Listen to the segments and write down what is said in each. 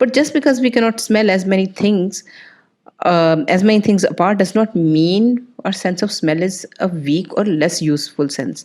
But just because we cannot smell as many things apart does not mean our sense of smell is a weak or less useful sense.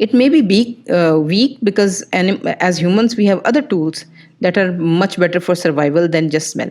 It may be weak because as humans we have other tools that are much better for survival than just smell.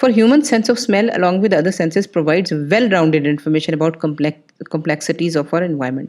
For humans, sense of smell, along with other senses, provides well-rounded information about complexities of our environment.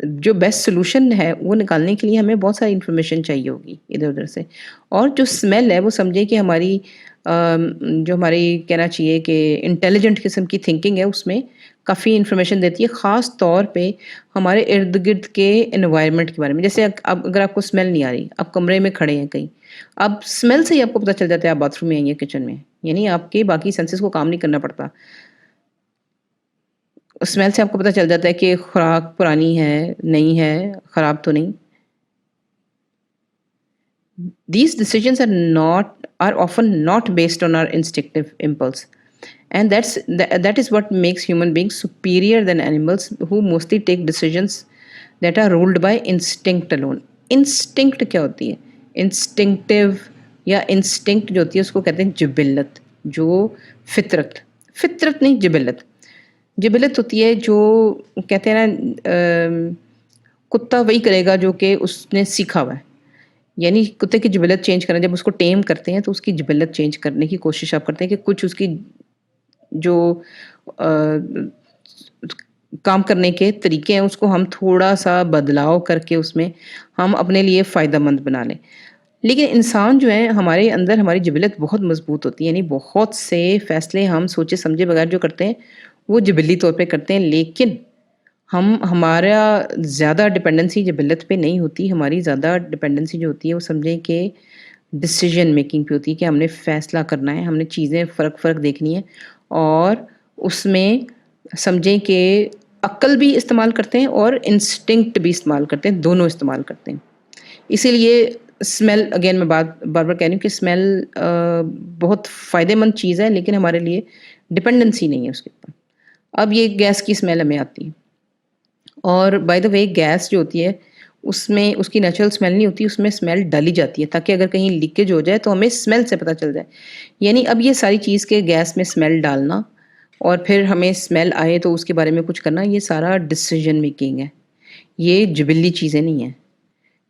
جو best solution ہے وہ نکالنے کے لیے ہمیں بہت ساری information چاہیے ہوگی ادھر ادھر سے. اور جو اسمیل ہے وہ سمجھے کہ ہماری جو ہماری کہنا چاہیے کہ انٹیلیجنٹ قسم کی تھنکنگ ہے اس میں کافی انفارمیشن دیتی ہے، خاص طور پہ ہمارے ارد گرد کے انوائرمنٹ کے بارے میں. جیسے اب اگر آپ کو اسمیل نہیں آ رہی، آپ کمرے میں کھڑے ہیں کہیں، اب اسمیل سے ہی آپ کو پتہ چل جاتا ہے آپ باتھ روم میں آئی ہیں کچن میں، یعنی آپ کے باقی سینسز کو کام نہیں کرنا پڑتا. اسمیل سے آپ کو پتہ چل جاتا ہے کہ خوراک پرانی ہے، نہیں ہے، خراب تو نہیں. These decisions are often not based on our instinctive impulse. And that is what makes human beings superior than animals who mostly take decisions that are ruled by instinct alone. Instinct کیا ہوتی ہے؟ Instinctive یا instinct جو ہوتی ہے اس کو کہتے ہیں جبلت، جو فطرت نہیں، جبلت ہوتی ہے جو کہتے ہیں نا کتا وہی کرے گا جو کہ اس نے سیکھا ہوا ہے. یعنی کتے کی جبلت چینج کرنا، جب اس کو ٹیم کرتے ہیں تو اس کی جبلت چینج کرنے کی کوشش آپ کرتے ہیں کہ کچھ اس کی جو کام کرنے کے طریقے ہیں اس کو ہم تھوڑا سا بدلاؤ کر کے اس میں ہم اپنے لیے فائدہ مند بنا لیں. لیکن انسان جو ہے ہمارے اندر ہماری جبلت بہت مضبوط ہوتی ہے، یعنی بہت سے فیصلے ہم سوچے سمجھے بغیر جو کرتے ہیں وہ جبلی طور پہ کرتے ہیں. لیکن ہمارا زیادہ ڈپینڈنسی جبلت پہ نہیں ہوتی، ہماری زیادہ ڈپینڈنسی جو ہوتی ہے وہ سمجھیں کہ ڈسیژن میکنگ پہ ہوتی ہے، کہ ہم نے فیصلہ کرنا ہے، ہم نے چیزیں فرق دیکھنی ہے، اور اس میں سمجھیں کہ عقل بھی استعمال کرتے ہیں اور انسٹنکٹ بھی استعمال کرتے ہیں، دونوں استعمال کرتے ہیں. اسی لیے اسمیل، اگین میں بار بار کہہ رہی ہوں کہ اسمیل بہت فائدہ مند چیز ہے، لیکن ہمارے لیے ڈپینڈنسی نہیں ہے اس کے اوپر. اب یہ گیس کی اسمیل ہمیں آتی ہے، اور بائی دا وے گیس جو ہوتی ہے اس میں اس کی نیچرل اسمیل نہیں ہوتی، اس میں اسمیل ڈالی جاتی ہے تاکہ اگر کہیں لیکیج ہو جائے تو ہمیں اسمیل سے پتہ چل جائے. یعنی اب یہ ساری چیز کے گیس میں اسمیل ڈالنا اور پھر ہمیں اسمیل آئے تو اس کے بارے میں کچھ کرنا، یہ سارا ڈسیژن میکنگ ہے، یہ جبلی چیزیں نہیں ہیں.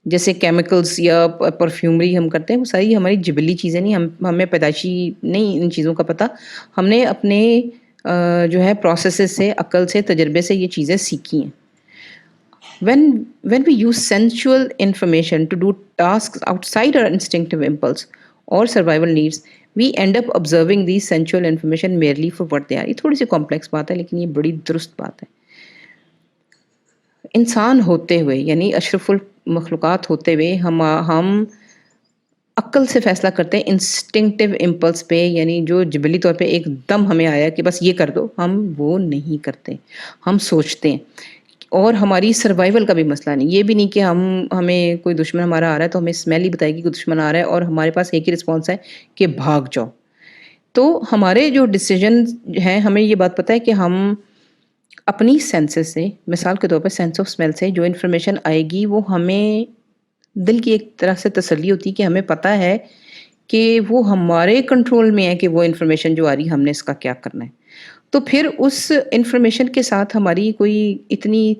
جیسے کیمیکلز یا پرفیومری ہم کرتے ہیں وہ ساری ہماری جبلی چیزیں نہیں، ہمیں پیدائشی نہیں ان چیزوں کا پتہ، ہم نے اپنے جو ہے پروسیسز سے، عقل سے، تجربے سے یہ چیزیں سیکھی ہیں. When we use sensual information to do tasks outside our instinctive impulse or survival needs, we end up observing these sensual information merely for what they are. یہ تھوڑی سی کمپلیکس بات ہے لیکن یہ بڑی درست بات ہے. انسان ہوتے ہوئے، یعنی اشرف المخلوقات ہوتے ہوئے، ہم عقل سے فیصلہ کرتے ہیں انسٹنکٹیو امپلس پہ، یعنی جو جبلی طور پہ ایک دم ہمیں آیا کہ بس یہ کر دو، ہم وہ نہیں کرتے، ہم سوچتے ہیں. اور ہماری سروائیول کا بھی مسئلہ نہیں، یہ بھی نہیں کہ ہمیں کوئی دشمن ہمارا آ رہا ہے تو ہمیں اسمیل ہی بتائے گی کہ دشمن آ رہا ہے اور ہمارے پاس ایک ہی رسپانس ہے کہ بھاگ جاؤ. تو ہمارے جو ڈیسیجن ہیں، ہمیں یہ بات پتہ ہے کہ ہم اپنی سینسز سے، مثال کے طور پہ سینس آف اسمیل سے جو انفارمیشن آئے گی وہ ہمیں دل کی ایک طرح سے تسلی ہوتی ہے کہ ہمیں پتہ ہے کہ وہ ہمارے کنٹرول میں ہے کہ وہ انفارمیشن جو آ رہی ہے ہم نے اس کا کیا کرنا ہے. تو پھر اس انفارمیشن کے ساتھ ہماری کوئی اتنی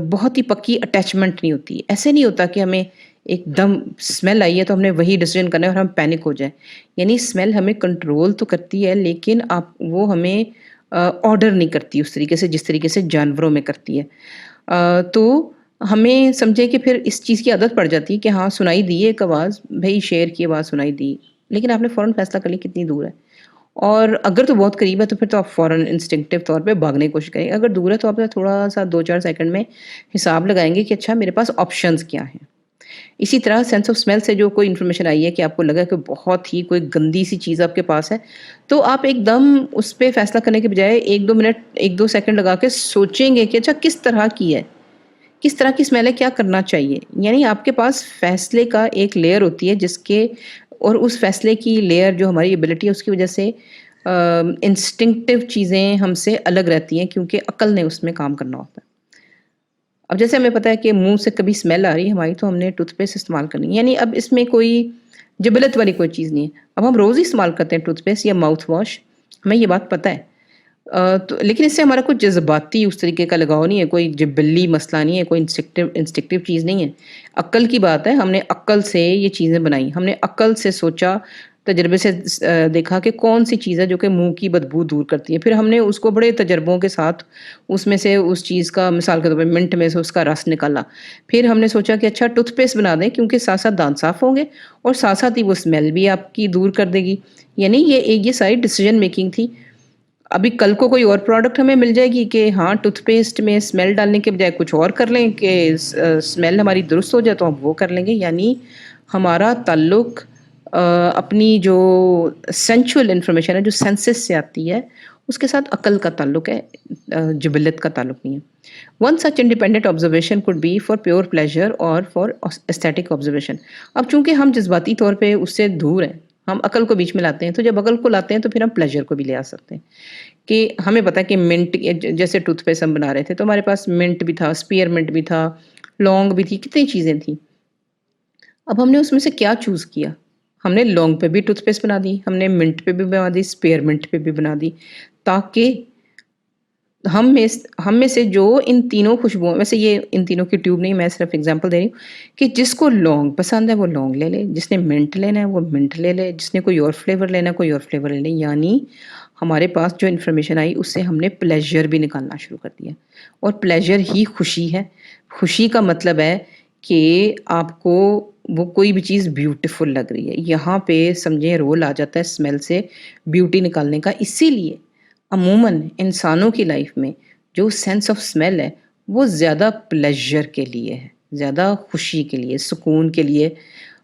بہت ہی پکی اٹیچمنٹ نہیں ہوتی. ایسے نہیں ہوتا کہ ہمیں ایک دم اسمیل آئی ہے تو ہم نے وہی ڈیسیژن کرنا ہے اور ہم پینک ہو جائیں. یعنی اسمیل ہمیں کنٹرول تو کرتی ہے لیکن وہ ہمیں آرڈر نہیں کرتی اس طریقے سے جس طریقے سے جانوروں میں کرتی ہے. تو ہمیں سمجھے کہ پھر اس چیز کی عادت پڑ جاتی ہے کہ ہاں سنائی دی ایک آواز، بھائی شیر کی آواز سنائی دی، لیکن آپ نے فوراً فیصلہ کر لی کتنی دور ہے. اور اگر تو بہت قریب ہے تو پھر تو آپ فوراً انسٹنکٹیو طور پہ بھاگنے کی کوشش کریں گے. اگر دور ہے تو آپ تھوڑا سا 2-4 سیکنڈ میں حساب لگائیں گے کہ اچھا میرے پاس آپشنز کیا ہیں. اسی طرح سینس آف اسمیل سے جو کوئی انفارمیشن آئی ہے کہ آپ کو لگا کہ بہت ہی کوئی گندی سی چیز آپ کے پاس ہے، تو آپ ایک دم اس پہ فیصلہ کرنے کے بجائے 1-2 منٹ 1-2 سیکنڈ لگا کے سوچیں گے کہ اچھا کس طرح کی ہے، کس طرح کی اسمیل ہے، کیا کرنا چاہیے. یعنی آپ کے پاس فیصلے کا ایک لیئر ہوتی ہے جس کے، اور اس فیصلے کی لیئر جو ہماری ایبلٹی ہے اس کی وجہ سے انسٹنکٹیو چیزیں ہم سے الگ رہتی ہیں کیونکہ عقل نے اس میں کام کرنا ہوتا ہے. اب جیسے ہمیں پتہ ہے کہ منہ سے کبھی اسمیل آ رہی ہے ہماری تو ہم نے ٹوتھ پیسٹ استعمال کرنی ہے، یعنی اب اس میں کوئی جبلت والی کوئی چیز نہیں ہے. اب ہم روز ہی استعمال کرتے ہیں ٹوتھ پیسٹ یا ماؤتھ واش، ہمیں یہ بات پتہ ہے. لیکن اس سے ہمارا کوئی جذباتی اس طریقے کا لگاؤ نہیں ہے، کوئی جبلی مسئلہ نہیں ہے، کوئی انسٹکٹیو چیز نہیں ہے. عقل کی بات ہے، ہم نے عقل سے یہ چیزیں بنائی، ہم نے عقل سے سوچا، تجربے سے دیکھا کہ کون سی چیز ہے جو کہ منہ کی بدبو دور کرتی ہے. پھر ہم نے اس کو بڑے تجربوں کے ساتھ اس میں سے اس چیز کا مثال کے طور پہ منٹ میں سے اس کا رس نکالا. پھر ہم نے سوچا کہ اچھا ٹوتھ پیسٹ بنا دیں کیونکہ ساتھ ساتھ دانت صاف ہوں گے اور ساتھ ساتھ ہی وہ اسمیل بھی آپ کی دور کر دے گی. یعنی یہ ساری ڈیسیجن میکنگ تھی. ابھی کل کو کوئی اور پروڈکٹ ہمیں مل جائے گی کہ ہاں ٹوتھ پیسٹ میں اسمیل ڈالنے کے بجائے کچھ اور کر لیں کہ اسمیل ہماری درست ہو جائے تو ہم وہ کر لیں گے. یعنی ہمارا تعلق اپنی جو سینچول انفارمیشن ہے جو سینسز سے آتی ہے اس کے ساتھ عقل کا تعلق ہے, جبلت کا تعلق نہیں ہے. One such independent observation could be for pure pleasure اور فار ایستھیٹک آبزرویشن. اب چونکہ ہم جذباتی طور پہ اس سے دور ہیں, ہم عقل کو بیچ میں لاتے ہیں, تو جب عقل کو لاتے ہیں تو پھر ہم پلیجر کو بھی لے آ سکتے ہیں. کہ ہمیں پتا کہ منٹ, جیسے ٹوتھ پیسٹ ہم بنا رہے تھے تو ہمارے پاس منٹ بھی تھا, اسپیئر منٹ بھی تھا, لونگ بھی تھی, کتنی چیزیں تھیں. اب ہم نے اس میں سے کیا چوز کیا؟ ہم نے لونگ پہ بھی ٹوتھ پیسٹ بنا دی, ہم نے منٹ پہ بھی بنا دی, اسپیئر منٹ پہ بھی بنا دی, تاکہ ہم میں سے جو ان تینوں خوشبوؤں, ویسے یہ ان تینوں کی ٹیوب نہیں, میں صرف اگزامپل دے رہی ہوں کہ جس کو لونگ پسند ہے وہ لونگ لے لے, جس نے منٹ لینا ہے وہ منٹ لے لے, جس نے کوئی اور فلیور لینا ہے کوئی اور فلیور لے لے. یعنی ہمارے پاس جو انفارمیشن آئی اس سے ہم نے پلیجر بھی نکالنا شروع کر دیا. اور پلیجر ہی خوشی ہے. خوشی کا مطلب ہے کہ آپ کو وہ کوئی بھی چیز بیوٹیفل لگ رہی ہے. یہاں پہ سمجھیں رول آ جاتا ہے اسمیل سے بیوٹی نکالنے کا. اسی لیے عموماً انسانوں کی لائف میں جو سینس آف اسمیل ہے وہ زیادہ پلیجر کے لیے ہے, زیادہ خوشی کے لیے, سکون کے لیے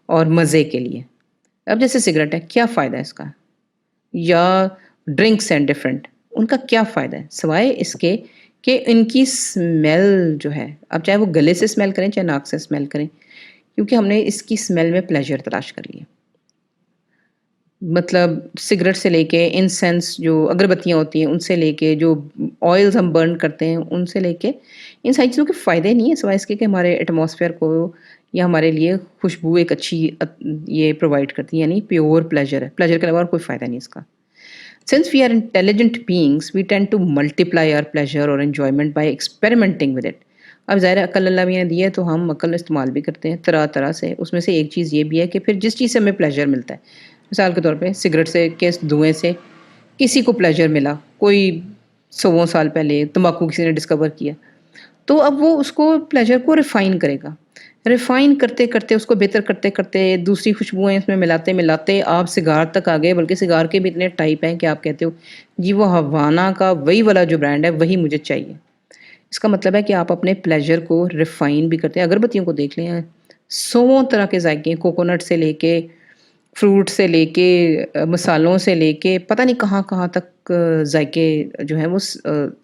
اور مزے کے لیے. اب جیسے سگریٹ ہے, کیا فائدہ ہے اس کا, یا ڈرنکس اینڈ ڈفرینٹ, ان کا کیا فائدہ ہے سوائے اس کے کہ ان کی اسمیل جو ہے, اب چاہے وہ گلے سے اسمیل کریں چاہے ناک سے اسمیل کریں, کیونکہ ہم نے اس کی اسمیل میں پلیجر تلاش کر لیا. مطلب سگریٹ سے لے کے انسینس جو اگربتیاں ہوتی ہیں ان سے لے کے جو آئلز ہم برن کرتے ہیں ان سے لے کے ان ساری چیزوں کے فائدے نہیں ہیں سوائے اس کے کہ ہمارے ایٹماسفیئر کو یا ہمارے لیے خوشبو ایک اچھی یہ پرووائڈ کرتی ہے. یعنی پیور پلیجر ہے, پلیجر کے علاوہ اور کوئی فائدہ نہیں اس کا. Since we are intelligent beings, we tend to multiply our pleasure or enjoyment by experimenting with it. اب ظاہر عقل اللہ نے دی ہے تو ہم عقل استعمال بھی کرتے ہیں طرح طرح سے. اس میں سے ایک چیز یہ بھی ہے کہ پھر جس چیز سے ہمیں پلیجر ملتا ہے, مثال کے طور پہ سگریٹ سے کے دھوئیں سے کسی کو پلیجر ملا, کوئی 100 سال پہلے تمباکو کسی نے ڈسکور کیا, تو اب وہ اس کو پلیجر کو ریفائن کرے گا. ریفائن کرتے کرتے اس کو بہتر کرتے کرتے دوسری خوشبوئیں اس میں ملاتے ملاتے آپ سگار تک آ گئے. بلکہ سگار کے بھی اتنے ٹائپ ہیں کہ آپ کہتے ہو جی وہ ہوانا کا وہی والا جو برانڈ ہے وہی مجھے چاہیے. اس کا مطلب ہے کہ آپ اپنے پلیجر کو ریفائن بھی کرتے ہیں. اگربتیوں کو دیکھ لیں, 100 طرح کے ذائقے ہیں, کوکونٹ سے لے کے فروٹ سے لے کے مسالوں سے لے کے پتہ نہیں کہاں کہاں تک ذائقے جو ہیں وہ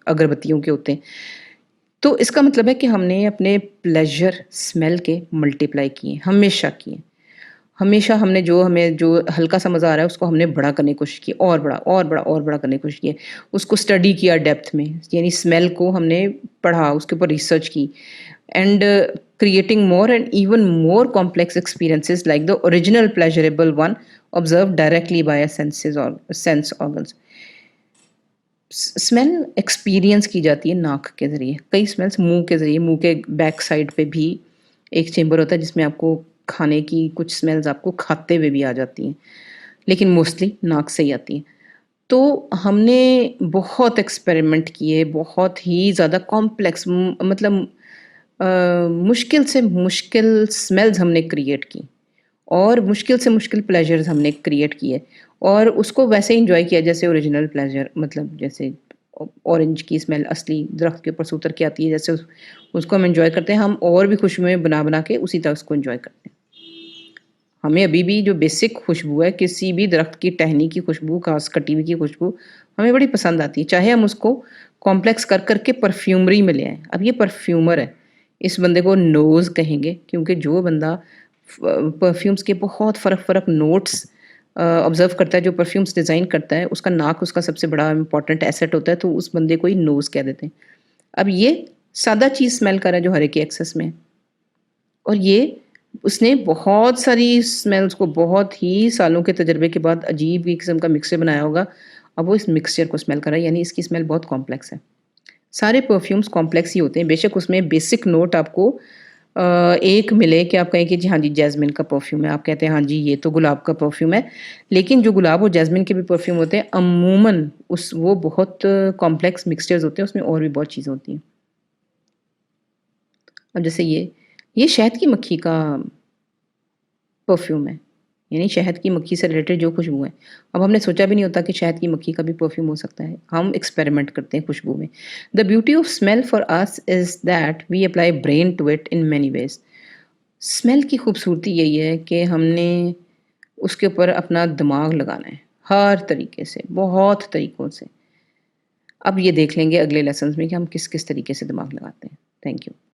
اگربتیوں کے ہوتے ہیں. تو اس کا مطلب ہے کہ ہم نے اپنے پلیجر اسمیل کے ملٹیپلائی کیے, ہمیشہ کیے. ہمیشہ ہمیں جو ہلکا سا مزہ آ رہا ہے اس کو ہم نے بڑا کرنے کی کوشش کی, اور بڑا اور بڑا اور بڑا کرنے کی کوشش کی, اس کو اسٹڈی کیا ڈیپتھ میں. یعنی اسمیل کو ہم نے پڑھا, اس کے اوپر ریسرچ کی, and creating more and even more complex experiences like the original pleasurable one observe directly by sense organs. Smell experience کی جاتی ہے ناک کے ذریعے, کئی اسمیلس منہ کے ذریعے, منہ کے بیک سائڈ پہ بھی ایک چیمبر ہوتا ہے جس میں آپ کو کھانے کی کچھ اسمیلز آپ کو کھاتے ہوئے بھی آ جاتی ہیں, لیکن موسٹلی ناک سے ہی آتی ہیں. تو ہم نے بہت ایکسپیریمنٹ کیے, بہت ہی زیادہ کمپلیکس, مطلب مشکل سے مشکل اسمیلز ہم نے کریٹ کی, اور مشکل سے مشکل پلیجرز ہم نے کریٹ کیے, اور اس کو ویسے انجوائے کیا جیسے اوریجنل پلیجر, مطلب جیسے اورنج کی اسمیل اصلی درخت کے اوپر سے اتر کے آتی ہے جیسے اس کو ہم انجوائے کرتے ہیں, ہم اور بھی خوشبوئیں بنا بنا کے اسی طرح اس کو انجوائے کرتے ہیں. ہمیں ابھی بھی جو بیسک خوشبو ہے کسی بھی درخت کی ٹہنی کی خوشبو, گھاس کٹی ہوئی کی خوشبو ہمیں بڑی پسند آتی ہے, چاہے ہم اس کو کمپلیکس کر کر کے پرفیومری میں لے آئیں. اب یہ پرفیومر ہے, اس بندے کو نوز کہیں گے, کیونکہ جو بندہ پرفیومس کے بہت فرق نوٹس آبزرو کرتا ہے, جو پرفیومس ڈیزائن کرتا ہے, اس کا ناک اس کا سب سے بڑا امپورٹنٹ ایسٹ ہوتا ہے, تو اس بندے کو ہی نوز کہہ دیتے ہیں. اب یہ سادہ چیز اسمیل کر رہا ہے جو ہر ایک کے ایکسس میں ہے, اور یہ اس نے بہت ساری اسمیلس کو بہت ہی سالوں کے تجربے کے بعد عجیب ہی قسم کا مکسچر بنایا ہوگا. اب وہ اس مکسچر کو اسمیل کر رہا ہے, یعنی اس کی اسمیل بہت کمپلیکس ہے. سارے پرفیومس کمپلیکس ہی ہوتے ہیں, بے شک اس میں بیسک نوٹ آپ کو ایک ملے کہ آپ کہیں کہ جی ہاں جی جیسمن کا پرفیوم ہے، آپ کہتے ہیں ہاں جی یہ تو گلاب کا پرفیوم ہے، لیکن جو گلاب اور جیسمن کے بھی پرفیوم ہوتے ہیں عموماً وہ بہت کمپلیکس مکسچرز ہوتے ہیں، اس میں اور بھی بہت چیزیں ہوتی ہیں۔ اب جیسے یہ شہد کی مکھی کا پرفیوم ہے، یعنی شہد کی مکھی سے ریلیٹڈ جو خوشبو ہیں، اب ہم نے سوچا بھی نہیں ہوتا کہ شہد کی مکھی کا بھی پرفیوم ہو سکتا ہے، ہم ایکسپیریمنٹ کرتے ہیں خوشبو میں۔ The beauty of smell for us is that we apply brain to it in many ways. Smell کی خوبصورتی یہی ہے کہ ہم نے اس کے اوپر اپنا دماغ لگانا ہے، ہر طریقے سے، بہت طریقوں سے۔ اب یہ دیکھ لیں گے اگلے لیسنز میں کہ ہم کس کس طریقے سے دماغ لگاتے ہیں۔ Thank you.